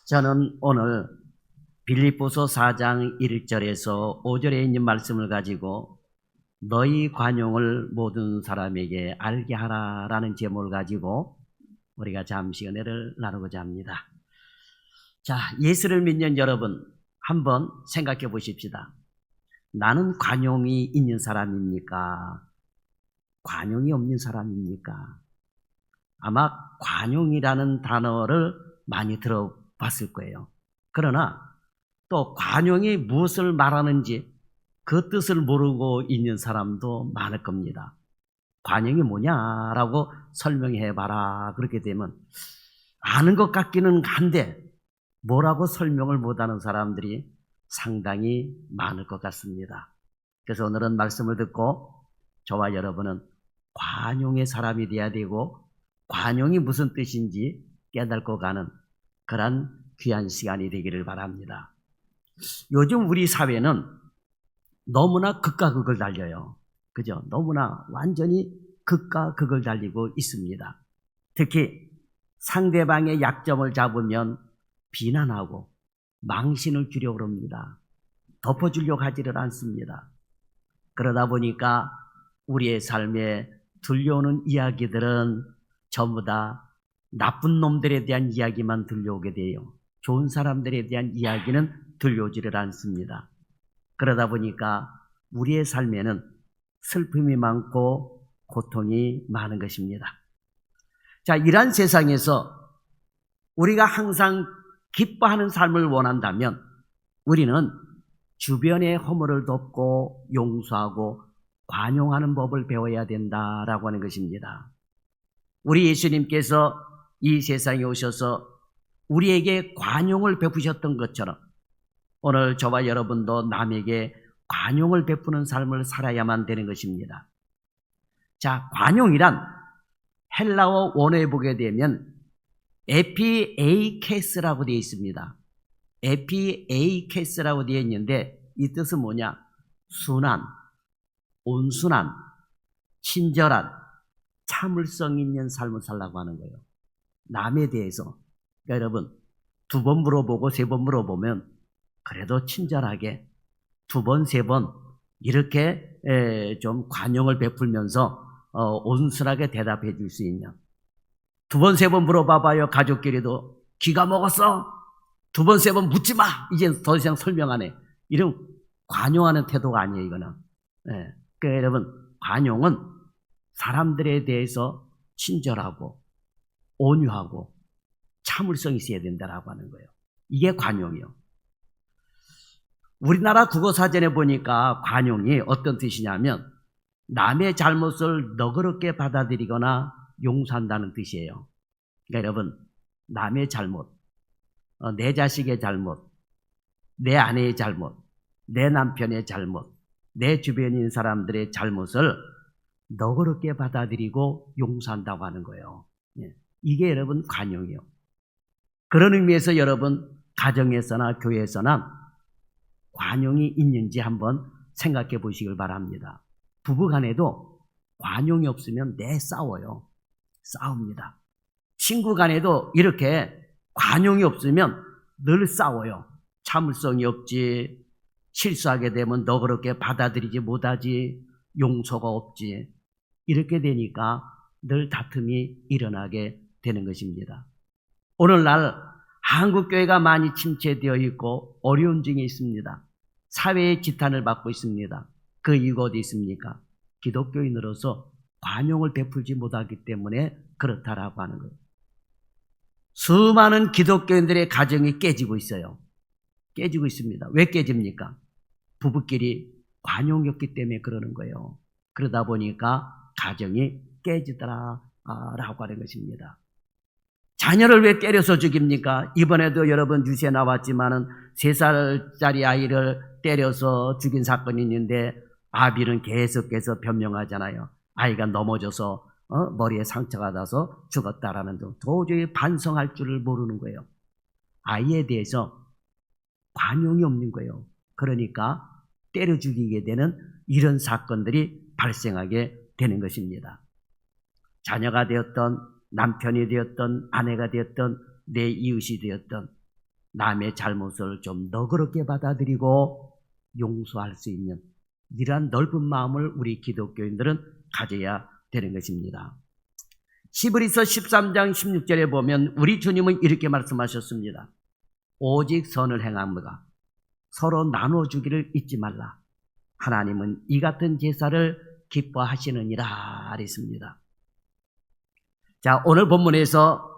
저는 오늘 빌립보서 4장 1절에서 5절에 있는 말씀을 가지고 너희 관용을 모든 사람에게 알게 하라라는 제목을 가지고 우리가 잠시 은혜를 나누고자 합니다. 자, 예수를 믿는 여러분 한번 생각해 보십시다. 나는 관용이 있는 사람입니까? 관용이 없는 사람입니까? 아마 관용이라는 단어를 많이 들어봤을 거예요. 그러나 또 관용이 무엇을 말하는지 그 뜻을 모르고 있는 사람도 많을 겁니다. 관용이 뭐냐라고 설명해 봐라. 그렇게 되면 아는 것 같기는 한데 뭐라고 설명을 못하는 사람들이 상당히 많을 것 같습니다. 그래서 오늘은 말씀을 듣고 저와 여러분은 관용의 사람이 되어야 되고 관용이 무슨 뜻인지 깨닫고 가는 그런 귀한 시간이 되기를 바랍니다. 요즘 우리 사회는 너무나 극과 극을 달려요. 그죠? 너무나 완전히 극과 극을 달리고 있습니다. 특히 상대방의 약점을 잡으면 비난하고 망신을 주려고 합니다. 덮어주려고 하지를 않습니다. 그러다 보니까 우리의 삶에 들려오는 이야기들은 전부 다 나쁜 놈들에 대한 이야기만 들려오게 돼요. 좋은 사람들에 대한 이야기는 들려오지를 않습니다. 그러다 보니까 우리의 삶에는 슬픔이 많고 고통이 많은 것입니다. 자, 이러한 세상에서 우리가 항상 기뻐하는 삶을 원한다면 우리는 주변의 허물을 덮고 용서하고 관용하는 법을 배워야 된다라고 하는 것입니다. 우리 예수님께서 이 세상에 오셔서 우리에게 관용을 베푸셨던 것처럼 오늘 저와 여러분도 남에게 관용을 베푸는 삶을 살아야만 되는 것입니다. 자, 관용이란 헬라어 원어에 보게 되면 에피에이케스라고 되어 있습니다. 에피에이케스라고 되어 있는데 이 뜻은 뭐냐? 순한, 온순한, 친절한, 참을성 있는 삶을 살라고 하는 거예요. 남에 대해서. 그러니까 여러분, 2번 물어보고 3번 물어보면 그래도 친절하게 2번, 3번 이렇게 좀 관용을 베풀면서 온순하게 대답해 줄 수 있냐. 2번, 3번 물어봐봐요. 가족끼리도 기가 먹었어? 2번, 3번 묻지 마. 이제 더 이상 설명 안 해. 이런 관용하는 태도가 아니에요, 이거는. 그러니까 여러분, 관용은 사람들에 대해서 친절하고 온유하고 참을성이 있어야 된다라고 하는 거예요. 이게 관용이요. 우리나라 국어사전에 보니까 관용이 어떤 뜻이냐면 남의 잘못을 너그럽게 받아들이거나 용서한다는 뜻이에요. 그러니까 여러분, 남의 잘못, 내 자식의 잘못, 내 아내의 잘못, 내 남편의 잘못, 내 주변에 있는 사람들의 잘못을 너그럽게 받아들이고 용서한다고 하는 거예요. 이게 여러분 관용이요. 그런 의미에서 여러분 가정에서나 교회에서나 관용이 있는지 한번 생각해 보시길 바랍니다. 부부간에도 관용이 없으면 내 싸워요. 싸웁니다. 친구 간에도 이렇게 관용이 없으면 늘 싸워요. 참을성이 없지, 실수하게 되면 너그럽게 받아들이지 못하지, 용서가 없지. 이렇게 되니까 늘 다툼이 일어나게 되는 것입니다. 오늘날 한국교회가 많이 침체되어 있고 어려운 중에 있습니다. 사회의 지탄을 받고 있습니다. 그 이유가 어디 있습니까? 기독교인으로서 관용을 베풀지 못하기 때문에 그렇다라고 하는 거예요. 수많은 기독교인들의 가정이 깨지고 있어요. 깨지고 있습니다. 왜 깨집니까? 부부끼리 관용이 없기 때문에 그러는 거예요. 그러다 보니까 가정이 깨지더라라고 하는 것입니다. 자녀를 왜 때려서 죽입니까? 이번에도 여러분 뉴스에 나왔지만은 3살짜리 아이를 때려서 죽인 사건이 있는데 아비는 계속해서 변명하잖아요. 아이가 넘어져서 머리에 상처가 나서 죽었다라는 등 도저히 반성할 줄을 모르는 거예요. 아이에 대해서 관용이 없는 거예요. 그러니까 때려 죽이게 되는 이런 사건들이 발생하게 되는 것입니다. 자녀가 되었던 남편이 되었던 아내가 되었던 내 이웃이 되었던 남의 잘못을 좀 너그럽게 받아들이고 용서할 수 있는 이러한 넓은 마음을 우리 기독교인들은 가져야 되는 것입니다. 히브리서 13장 16절에 보면 우리 주님은 이렇게 말씀하셨습니다. 오직 선을 행함과 서로 나눠주기를 잊지 말라. 하나님은 이 같은 제사를 기뻐하시느니라 그랬습니다. 자, 오늘 본문에서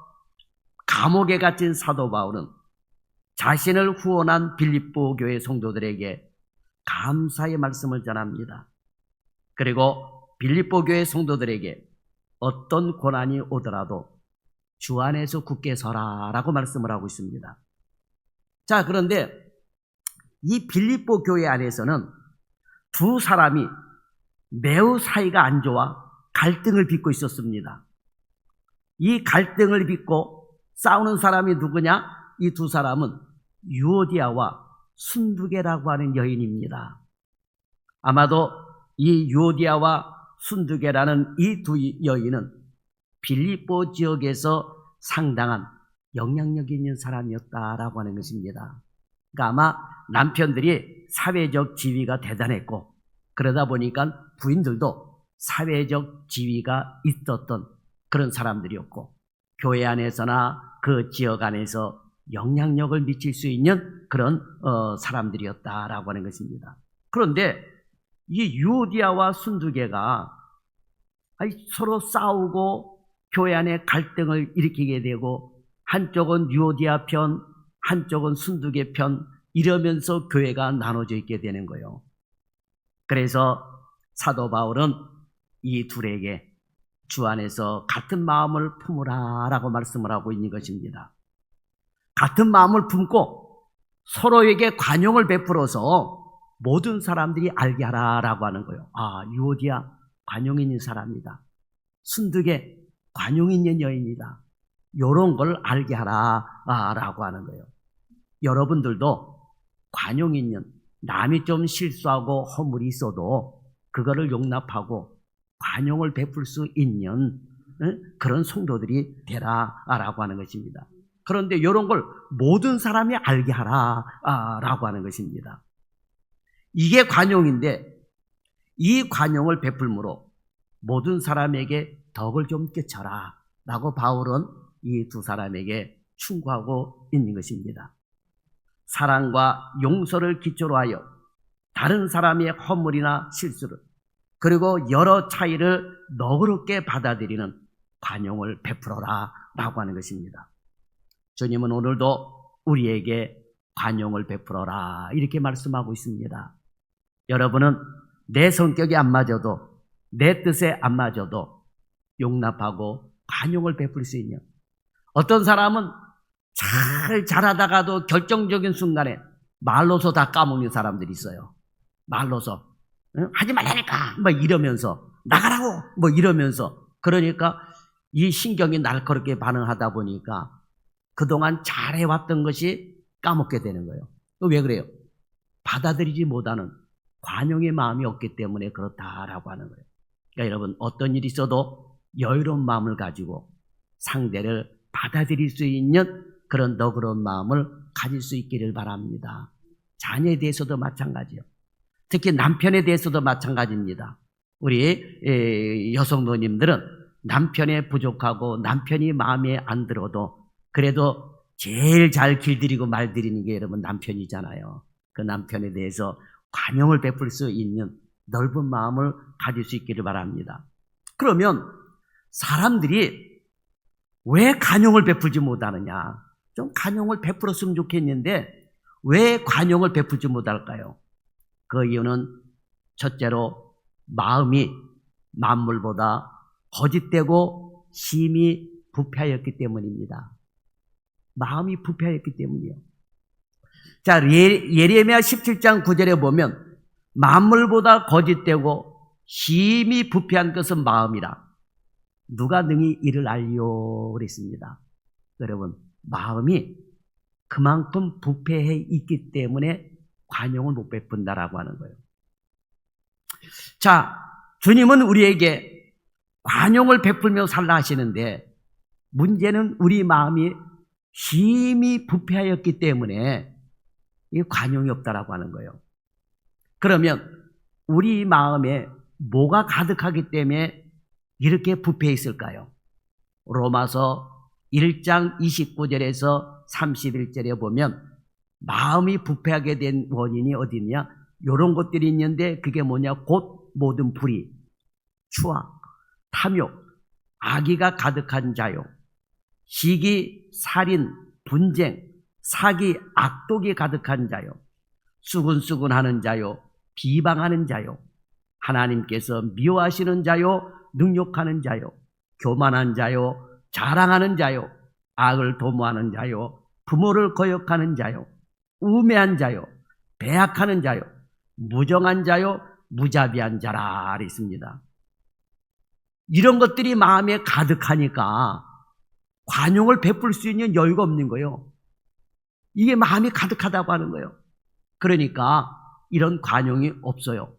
감옥에 갇힌 사도 바울은 자신을 후원한 빌립보 교회 성도들에게 감사의 말씀을 전합니다. 그리고 빌립보 교회 성도들에게 어떤 고난이 오더라도 주 안에서 굳게 서라 라고 말씀을 하고 있습니다. 자, 그런데 이 빌립보 교회 안에서는 두 사람이 매우 사이가 안 좋아 갈등을 빚고 있었습니다. 이 갈등을 빚고 싸우는 사람이 누구냐? 이 두 사람은 유오디아와 순두계라고 하는 여인입니다. 아마도 이 유오디아와 순두계라는 이 두 여인은 빌립보 지역에서 상당한 영향력 있는 사람이었다라고 하는 것입니다. 그러니까 아마 남편들이 사회적 지위가 대단했고 그러다 보니까 부인들도 사회적 지위가 있었던 그런 사람들이었고 교회 안에서나 그 지역 안에서 영향력을 미칠 수 있는 그런 사람들이었다라고 하는 것입니다. 그런데 이 유오디아와 순두계가 서로 싸우고 교회 안에 갈등을 일으키게 되고 한쪽은 유오디아 편, 한쪽은 순두계 편 이러면서 교회가 나눠져 있게 되는 거예요. 그래서 사도 바울은 이 둘에게 주 안에서 같은 마음을 품으라라고 말씀을 하고 있는 것입니다. 같은 마음을 품고 서로에게 관용을 베풀어서 모든 사람들이 알게 하라라고 하는 거예요. 아, 유오디아 관용 있는 사람이다. 순두계 관용 있는 여인이다. 이런 걸 알게 하라라고 하는 거예요. 여러분들도 관용 있는 남이 좀 실수하고 허물이 있어도 그거를 용납하고 관용을 베풀 수 있는 그런 성도들이 되라라고 하는 것입니다. 그런데 이런 걸 모든 사람이 알게 하라라고 하는 것입니다. 이게 관용인데 이 관용을 베풀므로 모든 사람에게 덕을 좀 끼쳐라 라고 바울은 이 두 사람에게 충고하고 있는 것입니다. 사랑과 용서를 기초로 하여 다른 사람의 허물이나 실수를 그리고 여러 차이를 너그럽게 받아들이는 관용을 베풀어라 라고 하는 것입니다. 주님은 오늘도 우리에게 관용을 베풀어라 이렇게 말씀하고 있습니다. 여러분은 내 성격이 안 맞아도 내 뜻에 안 맞아도 용납하고 관용을 베풀 수 있는 어떤 사람은 잘하다가도 결정적인 순간에 말로서 다 까먹는 사람들이 있어요. 말로서 하지 말라니까 뭐 이러면서 나가라고 뭐 이러면서 그러니까 이 신경이 날카롭게 반응하다 보니까 그동안 잘해왔던 것이 까먹게 되는 거예요. 왜 그래요? 받아들이지 못하는 관용의 마음이 없기 때문에 그렇다라고 하는 거예요. 그러니까 여러분 어떤 일이 있어도 여유로운 마음을 가지고 상대를 받아들일 수 있는 그런 너그러운 마음을 가질 수 있기를 바랍니다. 자녀에 대해서도 마찬가지요. 특히 남편에 대해서도 마찬가지입니다. 우리 여성노님들은 남편의 부족하고 남편이 마음에 안 들어도 그래도 제일 잘 길들이고 말들이는 게 여러분 남편이잖아요. 그 남편에 대해서 관용을 베풀 수 있는 넓은 마음을 가질 수 있기를 바랍니다. 그러면 사람들이 왜 관용을 베풀지 못하느냐? 좀 관용을 베풀었으면 좋겠는데 왜 관용을 베풀지 못할까요? 그 이유는 첫째로 마음이 만물보다 거짓되고 심히 부패하였기 때문입니다. 마음이 부패하였기 때문이요. 자, 예레미야 17장 9절에 보면 만물보다 거짓되고 심히 부패한 것은 마음이라 누가 능히 이를 알리오 그랬습니다. 여러분 마음이 그만큼 부패해 있기 때문에 관용을 못 베푼다라고 하는 거예요. 자, 주님은 우리에게 관용을 베풀며 살라 하시는데 문제는 우리 마음이 힘이 부패하였기 때문에 이 관용이 없다라고 하는 거예요. 그러면 우리 마음에 뭐가 가득하기 때문에 이렇게 부패해 있을까요? 로마서 1장 29절에서 31절에 보면 마음이 부패하게 된 원인이 어디 있냐? 이런 것들이 있는데 그게 뭐냐? 곧 모든 불의, 추악, 탐욕, 악의가 가득한 자요. 시기, 살인, 분쟁, 사기, 악독이 가득한 자요. 수근수근하는 자요. 비방하는 자요. 하나님께서 미워하시는 자요. 능욕하는 자요. 교만한 자요. 자랑하는 자요. 악을 도모하는 자요. 부모를 거역하는 자요. 우매한 자요. 배악하는 자요. 무정한 자요. 무자비한 자라 있습니다. 이런 것들이 마음에 가득하니까 관용을 베풀 수 있는 여유가 없는 거예요. 이게 마음이 가득하다고 하는 거예요. 그러니까 이런 관용이 없어요.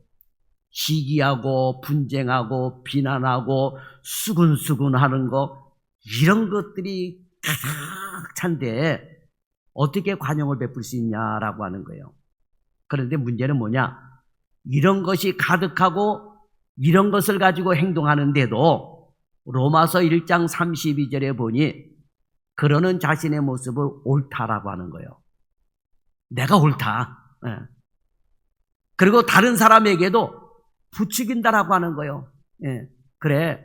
시기하고 분쟁하고 비난하고 수근수근하는 거, 이런 것들이 가득 찬데 어떻게 관용을 베풀 수 있냐라고 하는 거예요. 그런데 문제는 뭐냐? 이런 것이 가득하고 이런 것을 가지고 행동하는데도 로마서 1장 32절에 보니 그러는 자신의 모습을 옳다라고 하는 거예요. 내가 옳다. 그리고 다른 사람에게도 부추긴다라고 하는 거예요. 그래,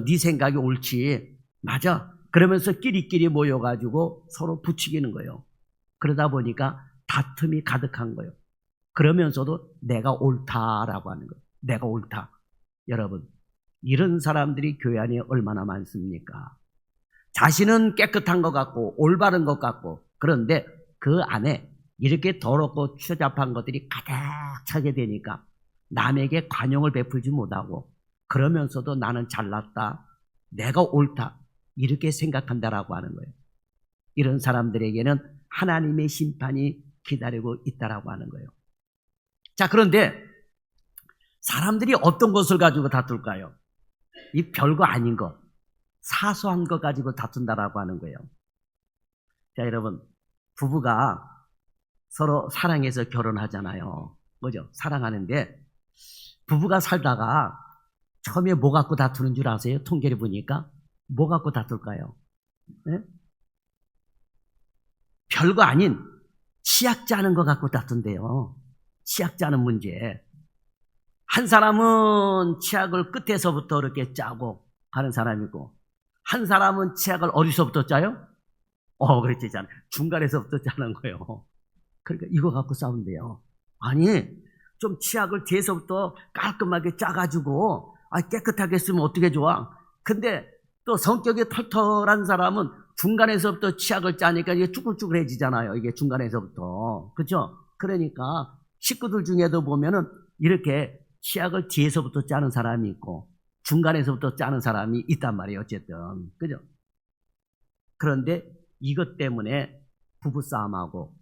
네 생각이 옳지. 맞아. 그러면서 끼리끼리 모여가지고 서로 부추기는 거예요. 그러다 보니까 다툼이 가득한 거예요. 그러면서도 내가 옳다라고 하는 거예요. 내가 옳다. 여러분, 이런 사람들이 교회 안에 얼마나 많습니까? 자신은 깨끗한 것 같고 올바른 것 같고, 그런데 그 안에 이렇게 더럽고 추잡한 것들이 가득 차게 되니까 남에게 관용을 베풀지 못하고, 그러면서도 나는 잘났다, 내가 옳다, 이렇게 생각한다라고 하는 거예요. 이런 사람들에게는 하나님의 심판이 기다리고 있다라고 하는 거예요. 자, 그런데 사람들이 어떤 것을 가지고 다툴까요? 이 별거 아닌 것, 사소한 것 가지고 다툰다라고 하는 거예요. 자, 여러분, 부부가 서로 사랑해서 결혼하잖아요. 그죠? 사랑하는데 부부가 살다가 처음에 뭐 갖고 다투는 줄 아세요? 통계를 보니까 뭐 갖고 다툴까요? 네? 별거 아닌 치약 짜는 거 갖고 다툰대요. 치약 짜는 문제. 한 사람은 치약을 끝에서부터 이렇게 짜고 하는 사람이고, 한 사람은 치약을 어디서부터 짜요? 그렇지, 잖아요. 중간에서부터 짜는 거예요. 그러니까 이거 갖고 싸운대요. 아니, 좀 치약을 뒤에서부터 깔끔하게 짜가지고 깨끗하게 쓰면 어떻게 좋아? 근데 또 성격이 털털한 사람은 중간에서부터 치약을 짜니까 이게 쭈글쭈글해지잖아요. 이게 중간에서부터. 그렇죠? 그러니까 식구들 중에도 보면은 이렇게 치약을 뒤에서부터 짜는 사람이 있고 중간에서부터 짜는 사람이 있단 말이에요. 어쨌든. 그죠? 그런데 이것 때문에 부부싸움하고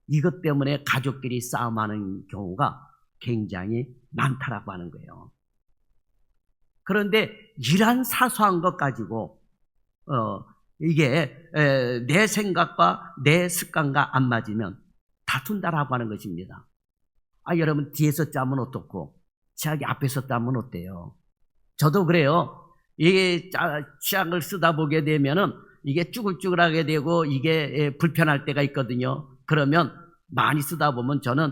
이것 때문에 가족끼리 싸움하는 경우가 굉장히 많다라고 하는 거예요. 그런데 이러한 사소한 것 가지고 이게 내 생각과 내 습관과 안 맞으면 다툰다라고 하는 것입니다. 여러분, 뒤에서 짜면 어떻고 치약이 앞에서 짜면 어때요? 저도 그래요. 이게 치약을 쓰다 보게 되면은 이게 쭈글쭈글하게 되고 이게 불편할 때가 있거든요. 그러면 많이 쓰다 보면 저는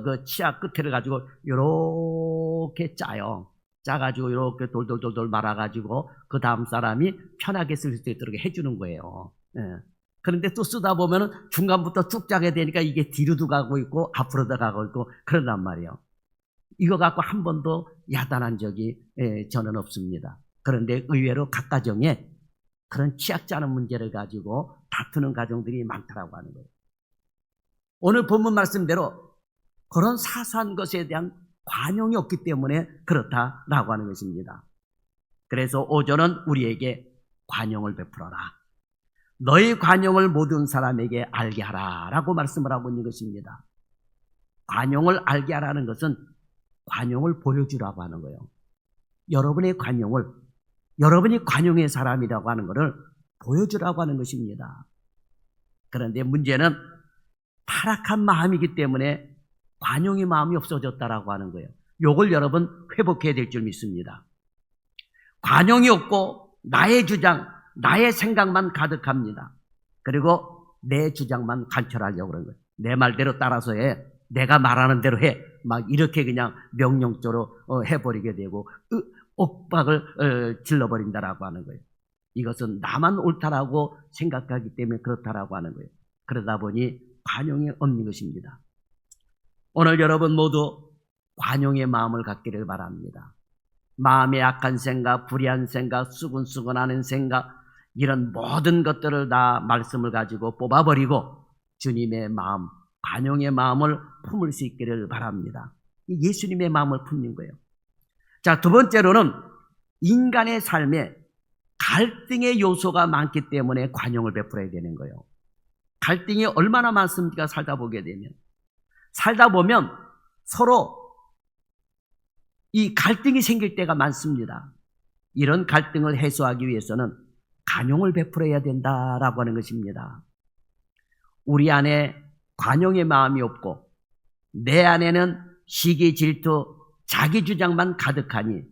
그 치약 끝을 가지고 요렇게 짜요. 짜가지고 이렇게 돌돌돌돌 말아가지고 그 다음 사람이 편하게 쓸 수 있도록 해주는 거예요. 그런데 또 쓰다 보면은 중간부터 쭉 짜게 되니까 이게 뒤로도 가고 있고 앞으로도 가고 있고 그런단 말이에요. 이거 갖고 한 번도 야단한 적이 저는 없습니다. 그런데 의외로 각 가정에 그런 치약 짜는 문제를 가지고 다투는 가정들이 많다라고 하는 거예요. 오늘 본문 말씀대로 그런 사소한 것에 대한 관용이 없기 때문에 그렇다라고 하는 것입니다. 그래서 5절은 우리에게 관용을 베풀어라. 너희 관용을 모든 사람에게 알게 하라 라고 말씀을 하고 있는 것입니다. 관용을 알게 하라는 것은 관용을 보여주라고 하는 거예요. 여러분의 관용을, 여러분이 관용의 사람이라고 하는 것을 보여주라고 하는 것입니다. 그런데 문제는 타락한 마음이기 때문에 관용의 마음이 없어졌다라고 하는 거예요. 요걸 여러분 회복해야 될 줄 믿습니다. 관용이 없고 나의 주장, 나의 생각만 가득합니다. 그리고 내 주장만 관철하려고 그러는 거예요. 내 말대로 따라서 해. 내가 말하는 대로 해. 막 이렇게 그냥 명령조로 해버리게 되고 엇박을 질러버린다라고 하는 거예요. 이것은 나만 옳다라고 생각하기 때문에 그렇다라고 하는 거예요. 그러다 보니 관용이 없는 것입니다. 오늘 여러분 모두 관용의 마음을 갖기를 바랍니다. 마음의 악한 생각, 불의한 생각, 수근수근하는 생각, 이런 모든 것들을 다 말씀을 가지고 뽑아버리고 주님의 마음, 관용의 마음을 품을 수 있기를 바랍니다. 예수님의 마음을 품는 거예요. 자, 두 번째로는 인간의 삶에 갈등의 요소가 많기 때문에 관용을 베풀어야 되는 거예요. 갈등이 얼마나 많습니까? 살다 보면 서로 이 갈등이 생길 때가 많습니다. 이런 갈등을 해소하기 위해서는 관용을 베풀어야 된다라고 하는 것입니다. 우리 안에 관용의 마음이 없고 내 안에는 시기, 질투, 자기 주장만 가득하니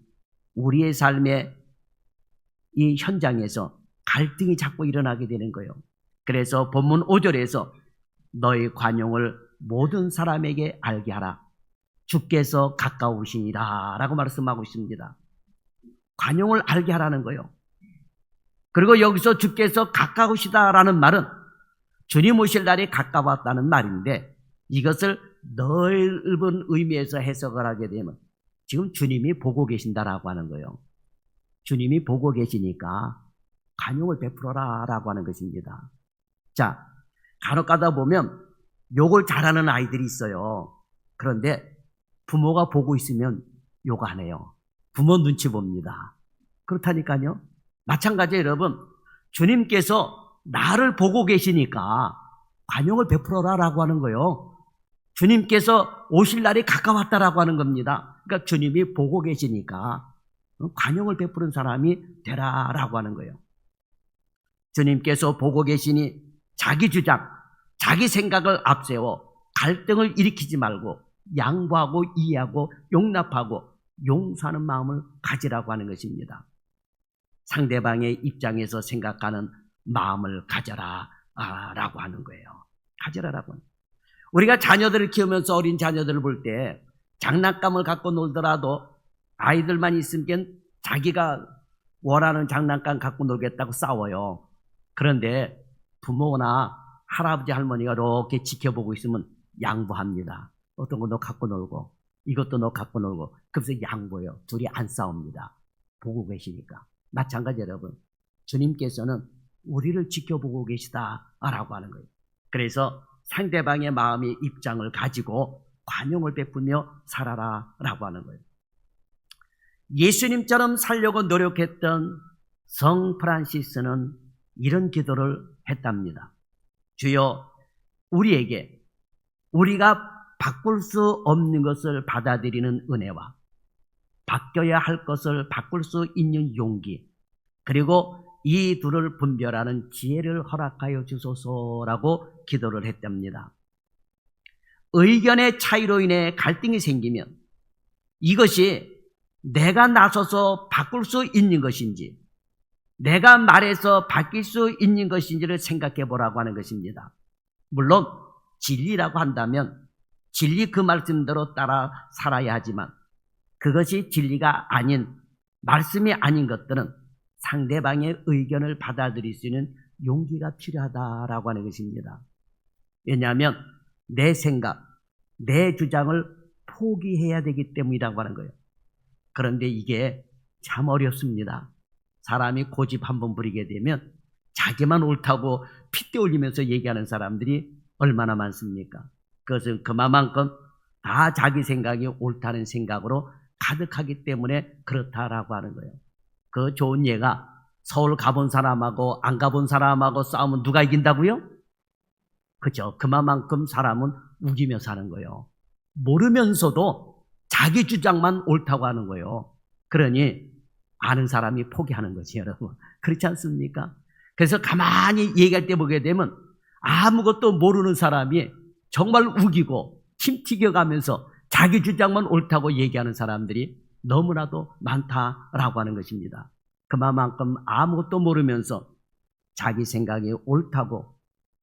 우리의 삶의 이 현장에서 갈등이 자꾸 일어나게 되는 거예요. 그래서 본문 5절에서 너희 관용을 모든 사람에게 알게 하라. 주께서 가까우시니라 라고 말씀하고 있습니다. 관용을 알게 하라는 거예요. 그리고 여기서 주께서 가까우시다라는 말은 주님 오실 날이 가까웠다는 말인데 이것을 넓은 의미에서 해석을 하게 되면 지금 주님이 보고 계신다라고 하는 거예요. 주님이 보고 계시니까 관용을 베풀어라 라고 하는 것입니다. 자, 간혹 가다 보면 욕을 잘하는 아이들이 있어요. 그런데 부모가 보고 있으면 욕 안 해요. 부모 눈치 봅니다. 그렇다니까요. 마찬가지예요, 여러분. 주님께서 나를 보고 계시니까 관용을 베풀어라 라고 하는 거예요. 주님께서 오실 날이 가까웠다라고 하는 겁니다. 그러니까 주님이 보고 계시니까 관용을 베푸는 사람이 되라라고 하는 거예요. 주님께서 보고 계시니 자기 주장, 자기 생각을 앞세워 갈등을 일으키지 말고 양보하고 이해하고 용납하고 용서하는 마음을 가지라고 하는 것입니다. 상대방의 입장에서 생각하는 마음을 가져라 라고 하는 거예요. 가져라라고 하는 거예요. 우리가 자녀들을 키우면서 어린 자녀들을 볼 때 장난감을 갖고 놀더라도 아이들만 있으면 자기가 원하는 장난감 갖고 놀겠다고 싸워요. 그런데 부모나 할아버지 할머니가 이렇게 지켜보고 있으면 양보합니다. 어떤 거 너 갖고 놀고 이것도 너 갖고 놀고 그래서 양보해요. 둘이 안 싸웁니다. 보고 계시니까. 마찬가지 여러분. 주님께서는 우리를 지켜보고 계시다라고 하는 거예요. 그래서 상대방의 마음의 입장을 가지고 관용을 베풀며 살아라라고 하는 거예요. 예수님처럼 살려고 노력했던 성 프란시스는 이런 기도를 했답니다. 주여 우리에게 우리가 바꿀 수 없는 것을 받아들이는 은혜와 바뀌어야 할 것을 바꿀 수 있는 용기 그리고 이 둘을 분별하는 지혜를 허락하여 주소서라고 기도를 했답니다. 의견의 차이로 인해 갈등이 생기면 이것이 내가 나서서 바꿀 수 있는 것인지 내가 말해서 바뀔 수 있는 것인지를 생각해 보라고 하는 것입니다. 물론 진리라고 한다면 진리 그 말씀대로 따라 살아야 하지만 그것이 진리가 아닌 말씀이 아닌 것들은 상대방의 의견을 받아들일 수 있는 용기가 필요하다라고 하는 것입니다. 왜냐하면 내 생각, 내 주장을 포기해야 되기 때문이라고 하는 거예요. 그런데 이게 참 어렵습니다. 사람이 고집 한번 부리게 되면 자기만 옳다고 핏대 올리면서 얘기하는 사람들이 얼마나 많습니까? 그것은 그만큼 다 자기 생각이 옳다는 생각으로 가득하기 때문에 그렇다라고 하는 거예요. 그 좋은 예가 서울 가본 사람하고 안 가본 사람하고 싸우면 누가 이긴다고요? 그죠? 그만큼 사람은 우기며 사는 거예요. 모르면서도 자기 주장만 옳다고 하는 거예요. 그러니 아는 사람이 포기하는 거지, 여러분. 그렇지 않습니까? 그래서 가만히 얘기할 때 보게 되면 아무것도 모르는 사람이 정말 우기고 침 튀겨가면서 자기 주장만 옳다고 얘기하는 사람들이 너무나도 많다라고 하는 것입니다. 그만큼 아무것도 모르면서 자기 생각이 옳다고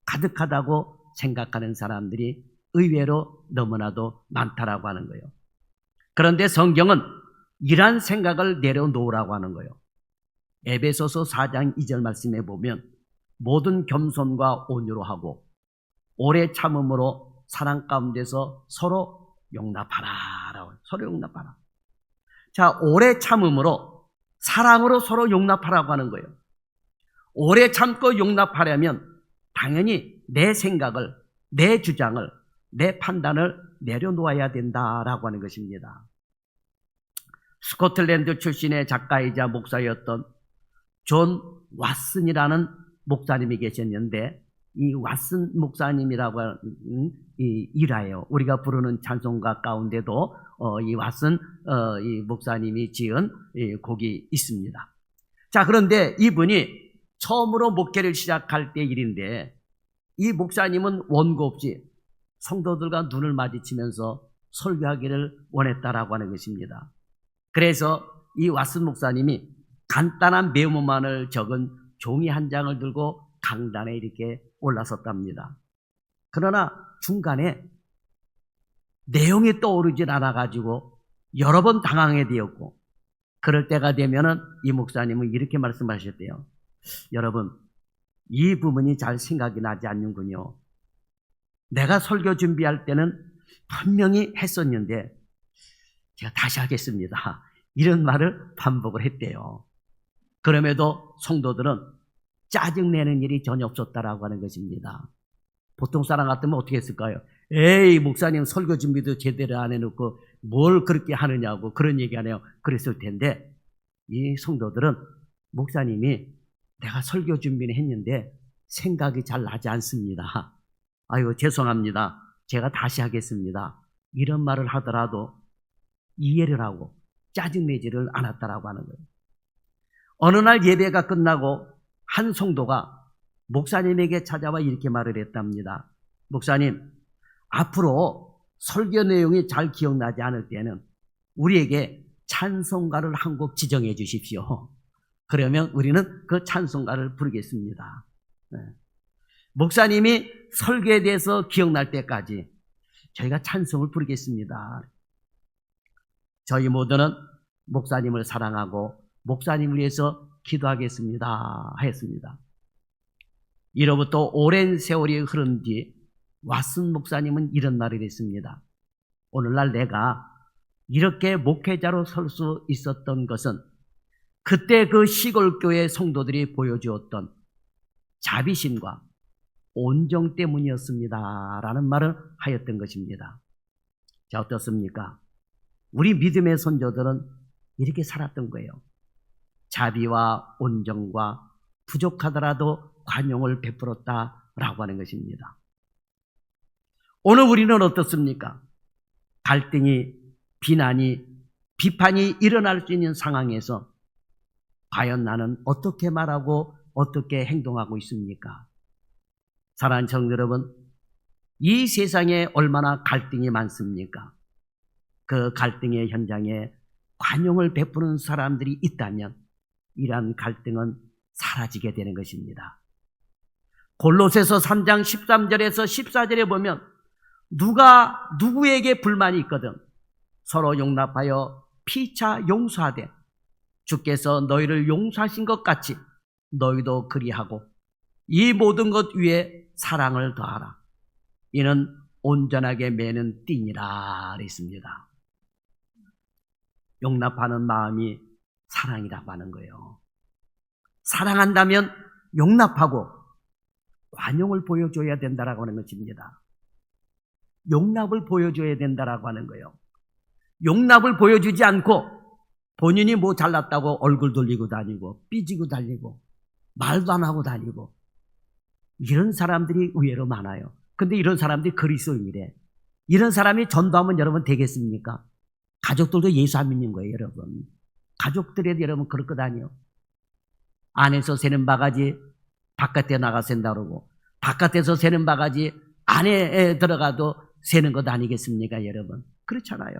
가득하다고 생각하는 사람들이 의외로 너무나도 많다라고 하는 거예요. 그런데 성경은 이러한 생각을 내려놓으라고 하는 거예요. 에베소서 4장 2절 말씀에 보면 모든 겸손과 온유로 하고 오래 참음으로 사랑 가운데서 서로 용납하라. 서로 용납하라. 자, 오래 참음으로 사랑으로 서로 용납하라고 하는 거예요. 오래 참고 용납하려면 당연히 내 생각을, 내 주장을, 내 판단을 내려놓아야 된다라고 하는 것입니다. 스코틀랜드 출신의 작가이자 목사였던 존 왓슨이라는 목사님이 계셨는데 이 왓슨 목사님이라고 하는 이 일화예요. 우리가 부르는 찬송가 가운데도 이 왓슨 이 목사님이 지은 이 곡이 있습니다. 자, 그런데 이분이 처음으로 목회를 시작할 때 일인데 이 목사님은 원고 없이 성도들과 눈을 마주치면서 설교하기를 원했다라고 하는 것입니다. 그래서 이 왓슨 목사님이 간단한 메모만을 적은 종이 한 장을 들고 강단에 이렇게 올라섰답니다. 그러나 중간에 내용이 떠오르질 않아가지고 여러 번 당황하게 되었고 그럴 때가 되면은 이 목사님은 이렇게 말씀하셨대요. 여러분, 이 부분이 잘 생각이 나지 않는군요. 내가 설교 준비할 때는 분명히 했었는데 제가 다시 하겠습니다. 이런 말을 반복을 했대요. 그럼에도 성도들은 짜증내는 일이 전혀 없었다라고 하는 것입니다. 보통 사람 같으면 어떻게 했을까요? 에이, 목사님 설교 준비도 제대로 안 해놓고 뭘 그렇게 하느냐고 그런 얘기 하네요. 그랬을 텐데 이 성도들은 목사님이 내가 설교 준비는 했는데 생각이 잘 나지 않습니다. 아유, 죄송합니다. 제가 다시 하겠습니다. 이런 말을 하더라도 이해를 하고 짜증내지를 않았다라고 하는 거예요. 어느 날 예배가 끝나고 한 성도가 목사님에게 찾아와 이렇게 말을 했답니다. 목사님, 앞으로 설교 내용이 잘 기억나지 않을 때는 우리에게 찬송가를 한 곡 지정해 주십시오. 그러면 우리는 그 찬송가를 부르겠습니다. 네. 목사님이 설교에 대해서 기억날 때까지 저희가 찬송을 부르겠습니다. 저희 모두는 목사님을 사랑하고 목사님을 위해서 기도하겠습니다 했습니다. 이로부터 오랜 세월이 흐른 뒤 왓슨 목사님은 이런 말을 했습니다. 오늘날 내가 이렇게 목회자로 설 수 있었던 것은 그때 그 시골교회 성도들이 보여주었던 자비심과 온정 때문이었습니다 라는 말을 하였던 것입니다. 자, 어떻습니까? 우리 믿음의 선조들은 이렇게 살았던 거예요. 자비와 온정과 부족하더라도 관용을 베풀었다라고 하는 것입니다. 오늘 우리는 어떻습니까? 갈등이, 비난이, 비판이 일어날 수 있는 상황에서 과연 나는 어떻게 말하고 어떻게 행동하고 있습니까? 사랑하는 성도 여러분, 이 세상에 얼마나 갈등이 많습니까? 그 갈등의 현장에 관용을 베푸는 사람들이 있다면 이러한 갈등은 사라지게 되는 것입니다. 골로새서 3장 13절에서 14절에 보면 누가 누구에게 불만이 있거든 서로 용납하여 피차 용서하되 주께서 너희를 용서하신 것 같이 너희도 그리하고 이 모든 것 위에 사랑을 더하라. 이는 온전하게 매는 띠니라 그랬습니다. 용납하는 마음이 사랑이라고 하는 거예요. 사랑한다면 용납하고 관용을 보여줘야 된다라고 하는 것입니다. 용납을 보여줘야 된다라고 하는 거예요. 용납을 보여주지 않고 본인이 뭐 잘났다고 얼굴 돌리고 다니고 삐지고 다니고 말도 안 하고 다니고 이런 사람들이 의외로 많아요. 근데 이런 사람들이 그리스도인이래. 이런 사람이 전도하면 여러분 되겠습니까? 가족들도 예수 안 믿는 거예요, 여러분. 가족들에도 여러분 그럴 거 아니에요. 안에서 새는 바가지 바깥에 나가 샌다 그러고 바깥에서 새는 바가지 안에 들어가도 새는 것 아니겠습니까, 여러분? 그렇잖아요.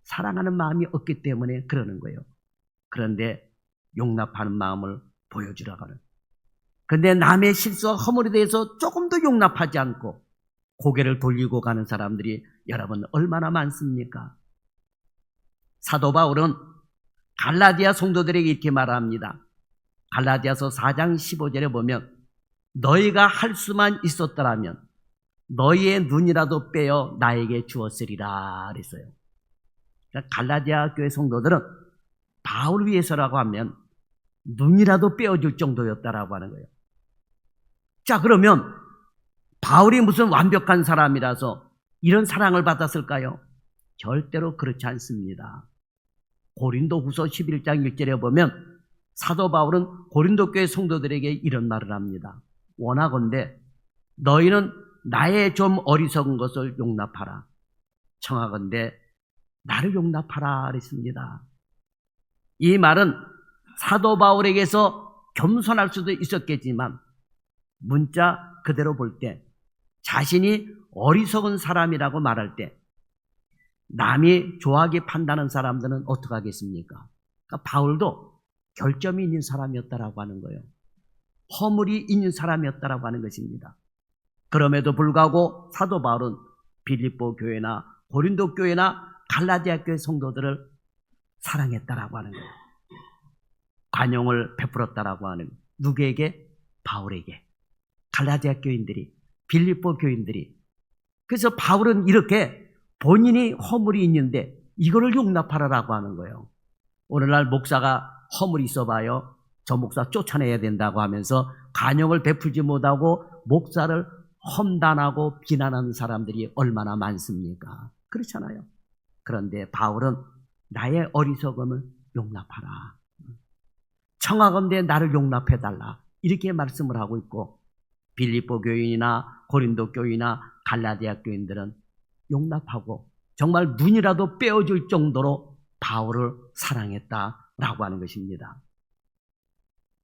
사랑하는 마음이 없기 때문에 그러는 거예요. 그런데 용납하는 마음을 보여주라고 하는. 그런데 남의 실수와 허물에 대해서 조금도 용납하지 않고 고개를 돌리고 가는 사람들이 여러분 얼마나 많습니까? 사도 바울은 갈라디아 성도들에게 이렇게 말합니다. 갈라디아서 4장 15절에 보면 너희가 할 수만 있었더라면 너희의 눈이라도 빼어 나에게 주었으리라 그랬어요. 그러니까 갈라디아 교회 성도들은 바울 위해서라고 하면 눈이라도 빼어줄 정도였다라고 하는 거예요. 자, 그러면 바울이 무슨 완벽한 사람이라서 이런 사랑을 받았을까요? 절대로 그렇지 않습니다. 고린도후서 11장 1절에 보면 사도 바울은 고린도 교회 성도들에게 이런 말을 합니다. 원하건대 너희는 나의 좀 어리석은 것을 용납하라. 청하건대 나를 용납하라 그랬습니다. 이 말은 사도 바울에게서 겸손할 수도 있었겠지만 문자 그대로 볼 때 자신이 어리석은 사람이라고 말할 때 남이 좋아하게 판단하는 사람들은 어떻게 하겠습니까? 그러니까 바울도 결점이 있는 사람이었다라고 하는 거예요. 허물이 있는 사람이었다라고 하는 것입니다. 그럼에도 불구하고 사도 바울은 빌립보 교회나 고린도 교회나 갈라디아 교회 성도들을 사랑했다라고 하는 거예요. 관용을 베풀었다라고 하는 누구에게? 바울에게. 갈라디아 교인들이, 빌립보 교인들이. 그래서 바울은 이렇게 본인이 허물이 있는데 이거를 용납하라라고 하는 거예요. 오늘날 목사가 허물이 있어봐요. 저 목사 쫓아내야 된다고 하면서 관용을 베풀지 못하고 목사를 험담하고 비난하는 사람들이 얼마나 많습니까? 그렇잖아요. 그런데 바울은 나의 어리석음을 용납하라. 청하건대 나를 용납해달라. 이렇게 말씀을 하고 있고 빌립보 교인이나 고린도 교인이나 갈라디아 교인들은 용납하고 정말 눈이라도 빼어줄 정도로 바울을 사랑했다라고 하는 것입니다.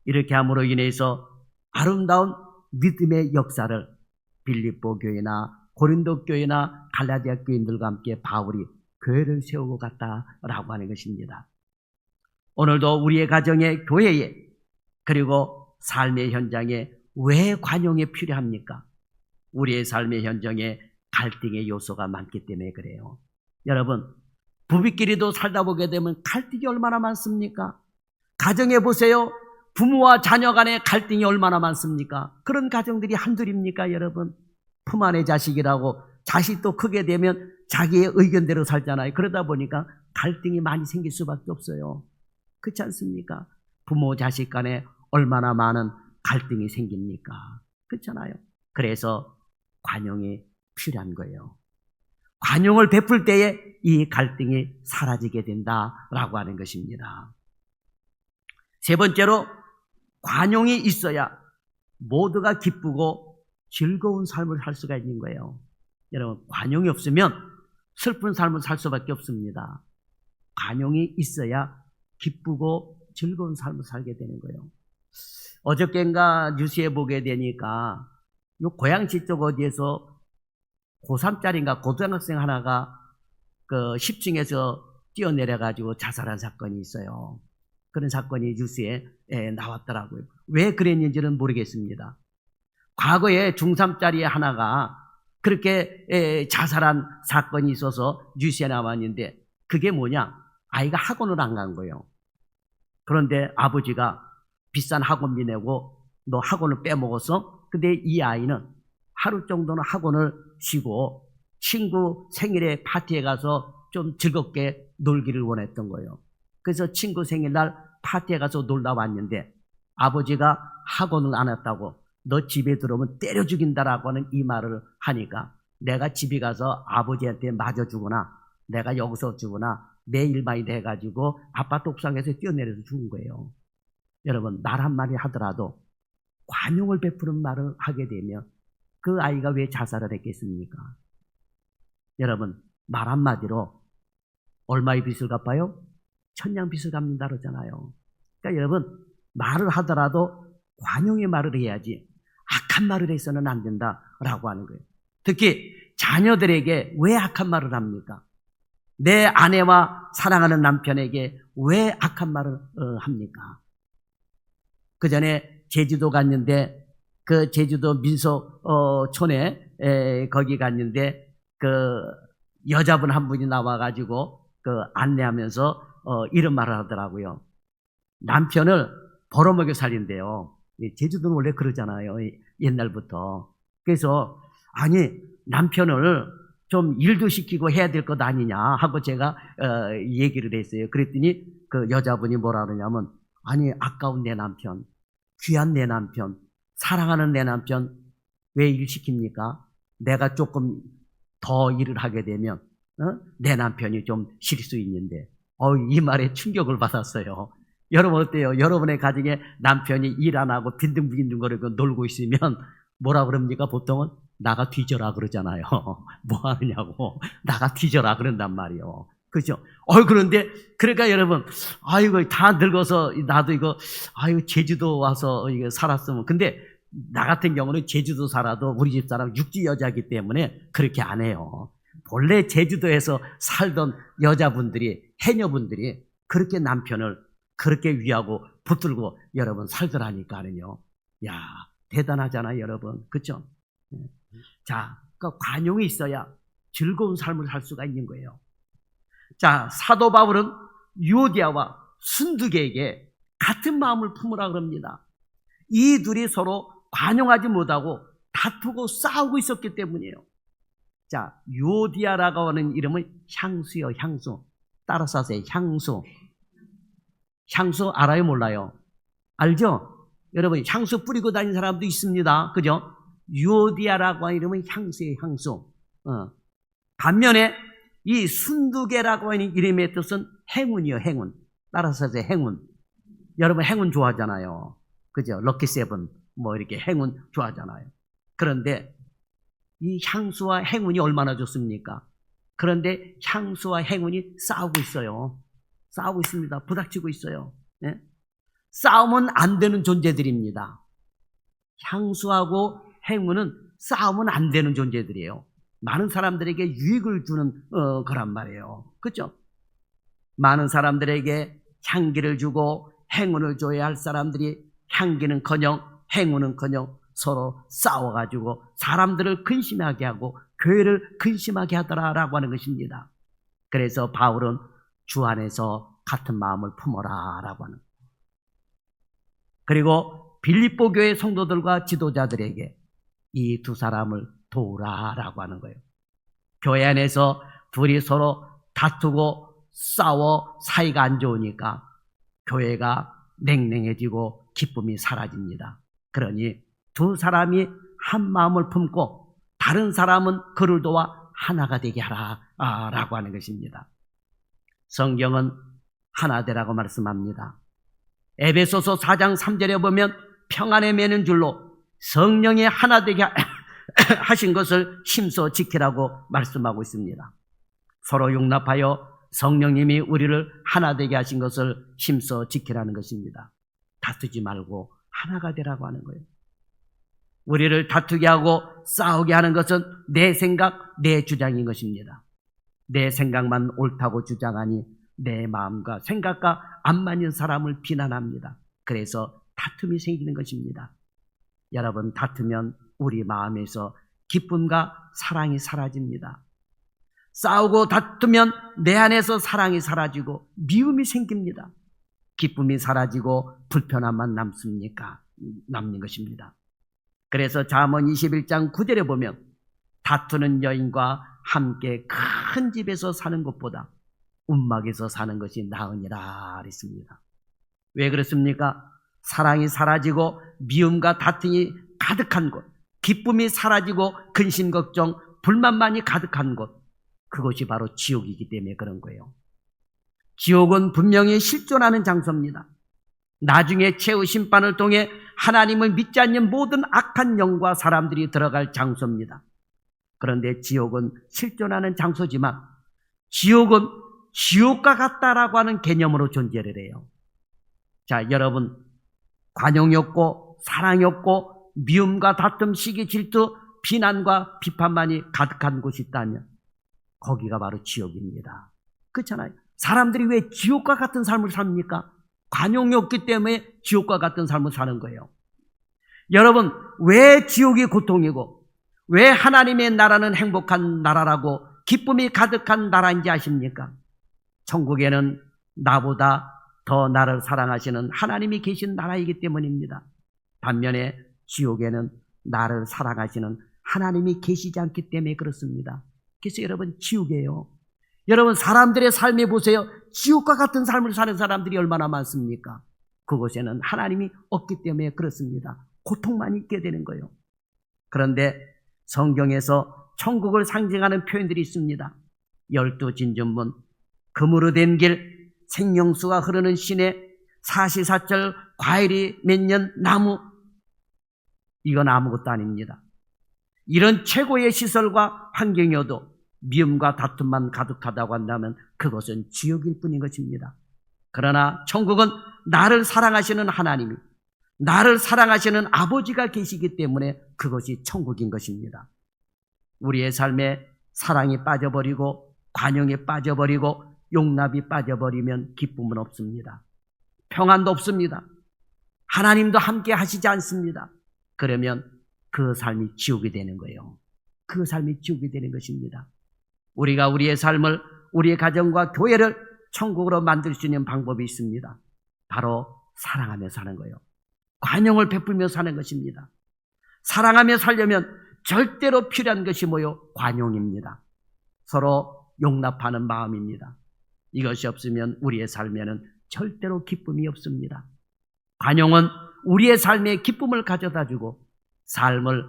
이렇게 함으로 인해서 아름다운 믿음의 역사를 빌립보 교회나 고린도 교회나 갈라디아 교인들과 함께 바울이 교회를 세우고 갔다라고 하는 것입니다. 오늘도 우리의 가정에, 교회에, 그리고 삶의 현장에 왜 관용이 필요합니까? 우리의 삶의 현장에 갈등의 요소가 많기 때문에 그래요. 여러분, 부부끼리도 살다 보게 되면 갈등이 얼마나 많습니까? 가정에 보세요. 부모와 자녀 간의 갈등이 얼마나 많습니까? 그런 가정들이 한둘입니까, 여러분? 품 안의 자식이라고 자식도 크게 되면 자기의 의견대로 살잖아요. 그러다 보니까 갈등이 많이 생길 수밖에 없어요. 그렇지 않습니까? 부모 자식 간에 얼마나 많은 갈등이 생깁니까? 그렇잖아요. 그래서 관용이 필요한 거예요. 관용을 베풀 때에 이 갈등이 사라지게 된다라고 하는 것입니다. 세 번째로 관용이 있어야 모두가 기쁘고 즐거운 삶을 살 수가 있는 거예요. 여러분, 관용이 없으면 슬픈 삶을 살 수밖에 없습니다. 관용이 있어야 기쁘고 즐거운 삶을 살게 되는 거예요. 어저께인가 뉴스에 보게 되니까 요 고양시 쪽 어디에서 고3짜리인가 고등학생 하나가 그 10층에서 뛰어내려가지고 자살한 사건이 있어요. 그런 사건이 뉴스에 나왔더라고요. 왜 그랬는지는 모르겠습니다. 과거에 중3짜리 하나가 그렇게 자살한 사건이 있어서 뉴스에 나왔는데 그게 뭐냐? 아이가 학원을 안 간 거예요. 그런데 아버지가 비싼 학원비 내고 너 학원을 빼먹었어? 근데 이 아이는 하루 정도는 학원을 쉬고 친구 생일에 파티에 가서 좀 즐겁게 놀기를 원했던 거예요. 그래서 친구 생일날 파티에 가서 놀다 왔는데 아버지가 학원을 안 왔다고 너 집에 들어오면 때려 죽인다라고 하는 이 말을 하니까 내가 집에 가서 아버지한테 맞아주거나 내가 여기서 주거나 내 일만이 돼가지고 아파트 옥상에서 뛰어내려서 죽은 거예요. 여러분, 말 한마디 하더라도 관용을 베푸는 말을 하게 되면 그 아이가 왜 자살을 했겠습니까? 여러분, 말 한마디로 얼마의 빚을 갚아요? 천냥 빚을 갚는다 그러잖아요. 그러니까 여러분, 말을 하더라도 관용의 말을 해야지 악한 말을 해서는 안 된다라고 하는 거예요. 특히 자녀들에게 왜 악한 말을 합니까? 내 아내와 사랑하는 남편에게 왜 악한 말을 합니까? 그 전에 제주도 갔는데 그 제주도 민속촌에 거기 갔는데 그 여자분 한 분이 나와가지고 그 안내하면서 이런 말을 하더라고요. 남편을 벌어먹여 살린대요. 제주도는 원래 그러잖아요. 옛날부터. 그래서 아니 남편을 좀 일도 시키고 해야 될 것 아니냐 하고 제가 얘기를 했어요. 그랬더니 그 여자분이 뭐라 그러냐면 아니 아까운 내 남편, 귀한 내 남편, 사랑하는 내 남편 왜 일 시킵니까? 내가 조금 더 일을 하게 되면 내 남편이 좀 쉴 수 있는데 이 말에 충격을 받았어요. 여러분 어때요? 여러분의 가정에 남편이 일 안 하고 빈둥빈둥거리고 놀고 있으면 뭐라 그럽니까? 보통은 나가 뒤져라 그러잖아요. 뭐 하느냐고 나가 뒤져라 그런단 말이에요. 그죠? 그런데 그러니까 여러분 아이고 다 늙어서 나도 이거 제주도 와서 이거 살았으면 근데 나 같은 경우는 제주도 살아도 우리 집 사람 육지 여자이기 때문에 그렇게 안 해요. 본래 제주도에서 살던 여자분들이 해녀분들이 그렇게 남편을 그렇게 위하고 붙들고 여러분 살더라니까는요. 야 대단하잖아요 여러분. 그렇죠? 자, 그 관용이 있어야 즐거운 삶을 살 수가 있는 거예요. 자, 사도 바울은 유오디아와 순두계에게 같은 마음을 품으라 그럽니다. 이 둘이 서로 관용하지 못하고 다투고 싸우고 있었기 때문이에요. 자, 유오디아라고 하는 이름은 향수요, 향수. 따라서 하세요, 향수. 향수 알아요, 몰라요? 알죠? 여러분, 향수 뿌리고 다니는 사람도 있습니다. 그죠? 유오디아라고 하는 이름은 향수예요, 향수. 반면에 이 순두계라고 하는 이름의 뜻은 행운이요, 행운. 따라서 하세요, 행운. 여러분, 행운 좋아하잖아요. 그죠? 럭키 세븐, 뭐 이렇게 행운 좋아하잖아요. 그런데 이 향수와 행운이 얼마나 좋습니까? 그런데 향수와 행운이 싸우고 있어요. 싸우고 있습니다. 부닥치고 있어요. 네? 싸우면 안 되는 존재들입니다. 향수하고 행운은 싸우면 안 되는 존재들이에요. 많은 사람들에게 유익을 주는 거란 말이에요. 그렇죠? 많은 사람들에게 향기를 주고 행운을 줘야 할 사람들이 향기는커녕 행운은커녕 서로 싸워가지고 사람들을 근심하게 하고 교회를 근심하게 하더라라고 하는 것입니다. 그래서 바울은 주 안에서 같은 마음을 품어라 라고 하는. 그리고 빌립보 교회 성도들과 지도자들에게 이 두 사람을 도우라라고 하는 거예요. 교회 안에서 둘이 서로 다투고 싸워 사이가 안 좋으니까 교회가 냉랭해지고 기쁨이 사라집니다. 그러니 두 사람이 한 마음을 품고 다른 사람은 그를 도와 하나가 되게 하라 라고 하는 것입니다. 성경은 하나 되라고 말씀합니다. 에베소서 4장 3절에 보면 평안에 매는 줄로 성령이 하나 되게 하신 것을 힘써 지키라고 말씀하고 있습니다. 서로 용납하여 성령님이 우리를 하나 되게 하신 것을 힘써 지키라는 것입니다. 다투지 말고 하나가 되라고 하는 거예요. 우리를 다투게 하고 싸우게 하는 것은 내 생각, 내 주장인 것입니다. 내 생각만 옳다고 주장하니 내 마음과 생각과 안 맞는 사람을 비난합니다. 그래서 다툼이 생기는 것입니다. 여러분, 다투면 우리 마음에서 기쁨과 사랑이 사라집니다. 싸우고 다투면 내 안에서 사랑이 사라지고 미움이 생깁니다. 기쁨이 사라지고 불편함만 남는 것입니다. 그래서 잠언 21장 9절에 보면 다투는 여인과 함께 큰 집에서 사는 것보다 움막에서 사는 것이 나으니라 그랬습니다. 왜 그렇습니까? 사랑이 사라지고 미움과 다툼이 가득한 곳, 기쁨이 사라지고 근심 걱정, 불만만이 가득한 곳, 그것이 바로 지옥이기 때문에 그런 거예요. 지옥은 분명히 실존하는 장소입니다. 나중에 최후 심판을 통해 하나님을 믿지 않는 모든 악한 영과 사람들이 들어갈 장소입니다. 그런데 지옥은 실존하는 장소지만 지옥은 지옥과 같다라고 하는 개념으로 존재를 해요. 자, 여러분, 관용이 없고 사랑이 없고 미움과 다툼, 시기, 질투, 비난과 비판만이 가득한 곳이 있다면 거기가 바로 지옥입니다. 그렇잖아요. 사람들이 왜 지옥과 같은 삶을 삽니까? 관용이 없기 때문에 지옥과 같은 삶을 사는 거예요. 여러분, 왜 지옥이 고통이고 왜 하나님의 나라는 행복한 나라라고 기쁨이 가득한 나라인지 아십니까? 천국에는 나보다 더 나를 사랑하시는 하나님이 계신 나라이기 때문입니다. 반면에 지옥에는 나를 사랑하시는 하나님이 계시지 않기 때문에 그렇습니다. 그래서 여러분, 지옥이에요. 여러분, 사람들의 삶에 보세요. 지옥과 같은 삶을 사는 사람들이 얼마나 많습니까? 그곳에는 하나님이 없기 때문에 그렇습니다. 고통만 있게 되는 거예요. 그런데 성경에서 천국을 상징하는 표현들이 있습니다. 12진전문, 금으로 된 길, 생명수가 흐르는 시내, 사시사철, 과일이 맺는 나무, 이건 아무것도 아닙니다. 이런 최고의 시설과 환경이어도 미움과 다툼만 가득하다고 한다면 그것은 지옥일 뿐인 것입니다. 그러나 천국은 나를 사랑하시는 하나님이, 나를 사랑하시는 아버지가 계시기 때문에 그것이 천국인 것입니다. 우리의 삶에 사랑이 빠져버리고 관용이 빠져버리고 용납이 빠져버리면 기쁨은 없습니다. 평안도 없습니다. 하나님도 함께 하시지 않습니다. 그러면 그 삶이 지옥이 되는 거예요. 그 삶이 지옥이 되는 것입니다. 우리가 우리의 삶을, 우리의 가정과 교회를 천국으로 만들 수 있는 방법이 있습니다. 바로 사랑하며 사는 거예요. 관용을 베풀며 사는 것입니다. 사랑하며 살려면 절대로 필요한 것이 뭐요? 관용입니다. 서로 용납하는 마음입니다. 이것이 없으면 우리의 삶에는 절대로 기쁨이 없습니다. 관용은 우리의 삶에 기쁨을 가져다주고 삶을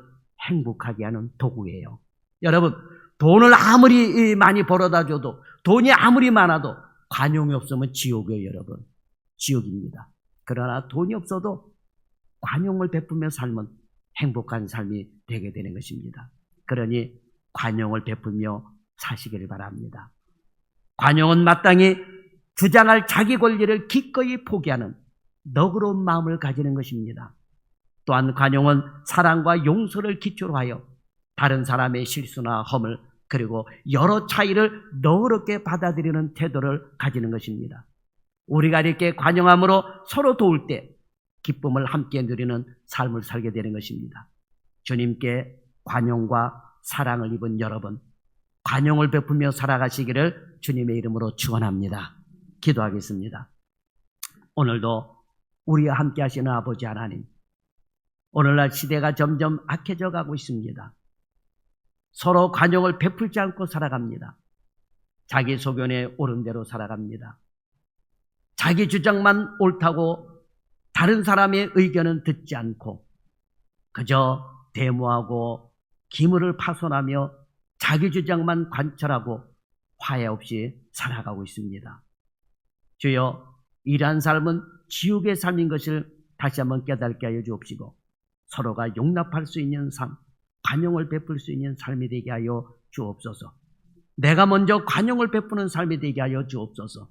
행복하게 하는 도구예요. 여러분, 돈을 아무리 많이 벌어다 줘도, 돈이 아무리 많아도 관용이 없으면 지옥이에요. 여러분, 지옥입니다. 그러나 돈이 없어도 관용을 베푸며 살면 행복한 삶이 되게 되는 것입니다. 그러니 관용을 베풀며 사시기를 바랍니다. 관용은 마땅히 주장할 자기 권리를 기꺼이 포기하는 너그러운 마음을 가지는 것입니다. 또한 관용은 사랑과 용서를 기초로 하여 다른 사람의 실수나 허물, 그리고 여러 차이를 너그럽게 받아들이는 태도를 가지는 것입니다. 우리가 이렇게 관용함으로 서로 도울 때 기쁨을 함께 누리는 삶을 살게 되는 것입니다. 주님께 관용과 사랑을 입은 여러분, 관용을 베풀며 살아가시기를 주님의 이름으로 축원합니다. 기도하겠습니다. 오늘도 우리와 함께 하시는 아버지 하나님, 오늘날 시대가 점점 악해져 가고 있습니다. 서로 관용을 베풀지 않고 살아갑니다. 자기 소견에 옳은 대로 살아갑니다. 자기 주장만 옳다고 다른 사람의 의견은 듣지 않고 그저 데모하고 기물을 파손하며 자기 주장만 관철하고 화해 없이 살아가고 있습니다. 주여, 이러한 삶은 지옥의 삶인 것을 다시 한번 깨닫게 하여 주옵시고 서로가 용납할 수 있는 삶, 관용을 베풀 수 있는 삶이 되게 하여 주옵소서. 내가 먼저 관용을 베푸는 삶이 되게 하여 주옵소서.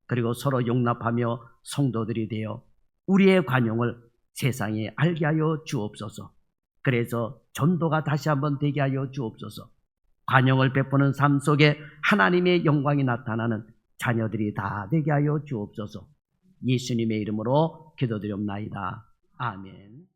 그리고 서로 용납하며 성도들이 되어 우리의 관용을 세상에 알게 하여 주옵소서. 그래서 전도가 다시 한번 되게 하여 주옵소서. 관용을 베푸는 삶 속에 하나님의 영광이 나타나는 자녀들이 다 되게 하여 주옵소서. 예수님의 이름으로 기도드립나이다. 아멘.